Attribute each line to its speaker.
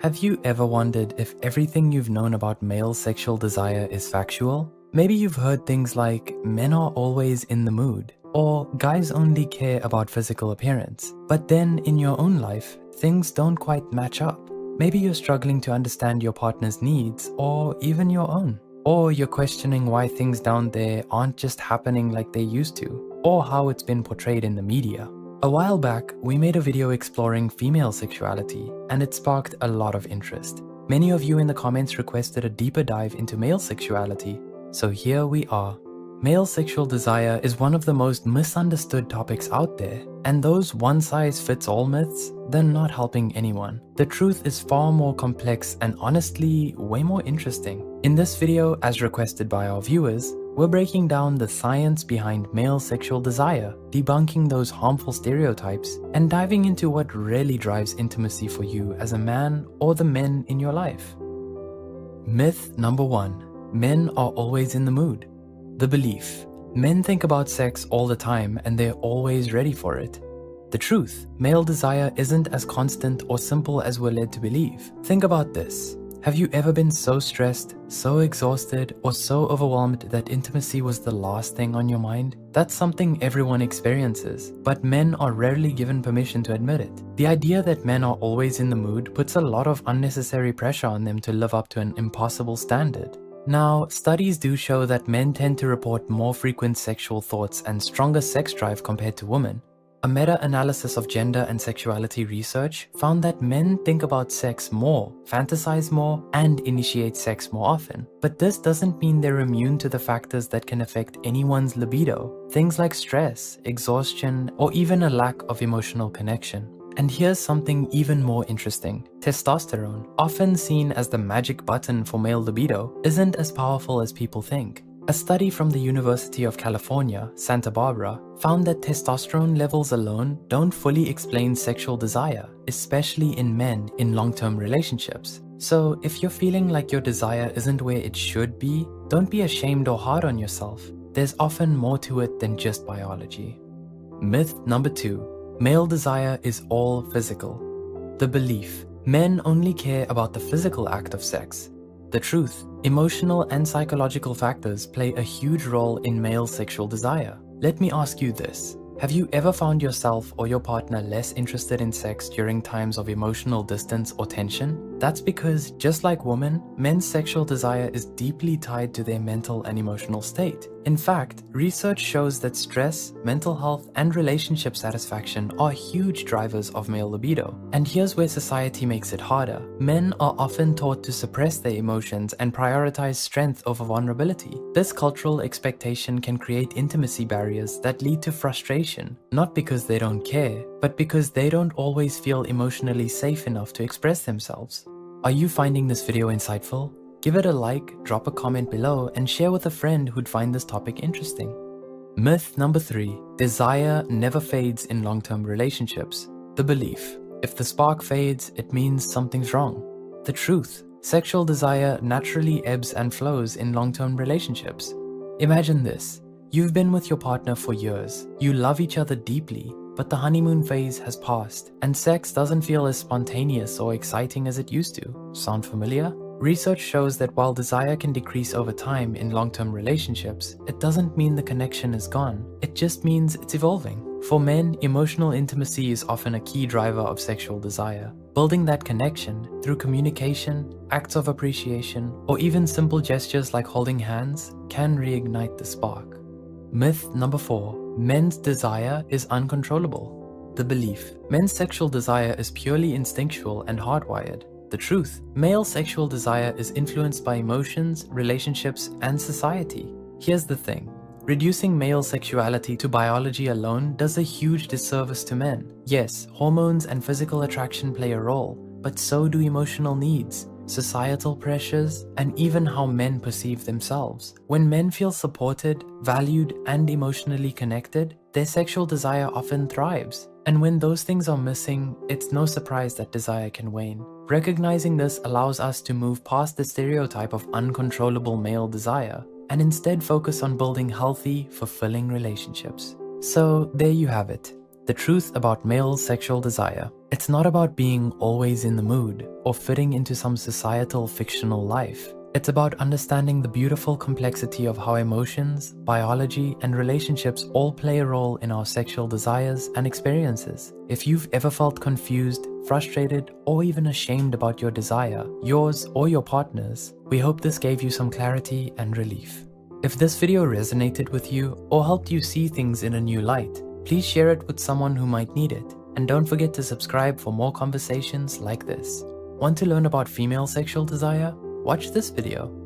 Speaker 1: Have you ever wondered if everything you've known about male sexual desire is factual? Maybe you've heard things like men are always in the mood, or guys only care about physical appearance. But then in your own life, things don't quite match up. Maybe you're struggling to understand your partner's needs, or even your own. Or you're questioning why things down there aren't just happening like they used to, or how it's been portrayed in the media. A while back, we made a video exploring female sexuality, and it sparked a lot of interest. Many of you in the comments requested a deeper dive into male sexuality, so here we are. Male sexual desire is one of the most misunderstood topics out there, and those one-size-fits-all myths, they're not helping anyone. The truth is far more complex and honestly, way more interesting. In this video, as requested by our viewers, we're breaking down the science behind male sexual desire, debunking those harmful stereotypes, and diving into what really drives intimacy for you as a man or the men in your life. Myth number 1. Men are always in the mood. The belief. Men think about sex all the time and they're always ready for it. The truth. Male desire isn't as constant or simple as we're led to believe. Think about this. Have you ever been so stressed, so exhausted, or so overwhelmed that intimacy was the last thing on your mind? That's something everyone experiences, but men are rarely given permission to admit it. The idea that men are always in the mood puts a lot of unnecessary pressure on them to live up to an impossible standard. Now, studies do show that men tend to report more frequent sexual thoughts and stronger sex drive compared to women. A meta-analysis of gender and sexuality research found that men think about sex more, fantasize more, and initiate sex more often. But this doesn't mean they're immune to the factors that can affect anyone's libido, things like stress, exhaustion, or even a lack of emotional connection. And here's something even more interesting. Testosterone, often seen as the magic button for male libido, isn't as powerful as people think. A study from the University of California, Santa Barbara, found that testosterone levels alone don't fully explain sexual desire, especially in men in long-term relationships. So if you're feeling like your desire isn't where it should be, don't be ashamed or hard on yourself. There's often more to it than just biology. Myth number 2. Male desire is all physical. The belief. Men only care about the physical act of sex. The truth. Emotional and psychological factors play a huge role in male sexual desire. Let me ask you this. Have you ever found yourself or your partner less interested in sex during times of emotional distance or tension? That's because, just like women, men's sexual desire is deeply tied to their mental and emotional state. In fact, research shows that stress, mental health, and relationship satisfaction are huge drivers of male libido. And here's where society makes it harder. Men are often taught to suppress their emotions and prioritize strength over vulnerability. This cultural expectation can create intimacy barriers that lead to frustration, not because they don't care, but because they don't always feel emotionally safe enough to express themselves. Are you finding this video insightful? Give it a like, drop a comment below, and share with a friend who'd find this topic interesting. Myth number 3. Desire never fades in long-term relationships. The belief. If the spark fades, it means something's wrong. The truth. Sexual desire naturally ebbs and flows in long-term relationships. Imagine this. You've been with your partner for years. You love each other deeply, but the honeymoon phase has passed, and sex doesn't feel as spontaneous or exciting as it used to. Sound familiar? Research shows that while desire can decrease over time in long-term relationships, it doesn't mean the connection is gone. It just means it's evolving. For men, emotional intimacy is often a key driver of sexual desire. Building that connection through communication, acts of appreciation, or even simple gestures like holding hands can reignite the spark. Myth number 4. Men's desire is uncontrollable. The belief. Men's sexual desire is purely instinctual and hardwired. The truth. Male sexual desire is influenced by emotions, relationships, and society. Here's the thing. Reducing male sexuality to biology alone does a huge disservice to men. Yes, hormones and physical attraction play a role, but so do emotional needs, societal pressures, and even how men perceive themselves. When men feel supported, valued, and emotionally connected, their sexual desire often thrives. And when those things are missing, it's no surprise that desire can wane. Recognizing this allows us to move past the stereotype of uncontrollable male desire and instead focus on building healthy, fulfilling relationships. So there you have it. The truth about male sexual desire. It's not about being always in the mood or fitting into some societal fictional life. It's about understanding the beautiful complexity of how emotions, biology, and relationships all play a role in our sexual desires and experiences. If you've ever felt confused, frustrated, or even ashamed about your desire, yours or your partner's, we hope this gave you some clarity and relief. If this video resonated with you or helped you see things in a new light, please share it with someone who might need it. And don't forget to subscribe for more conversations like this. Want to learn about female sexual desire? Watch this video.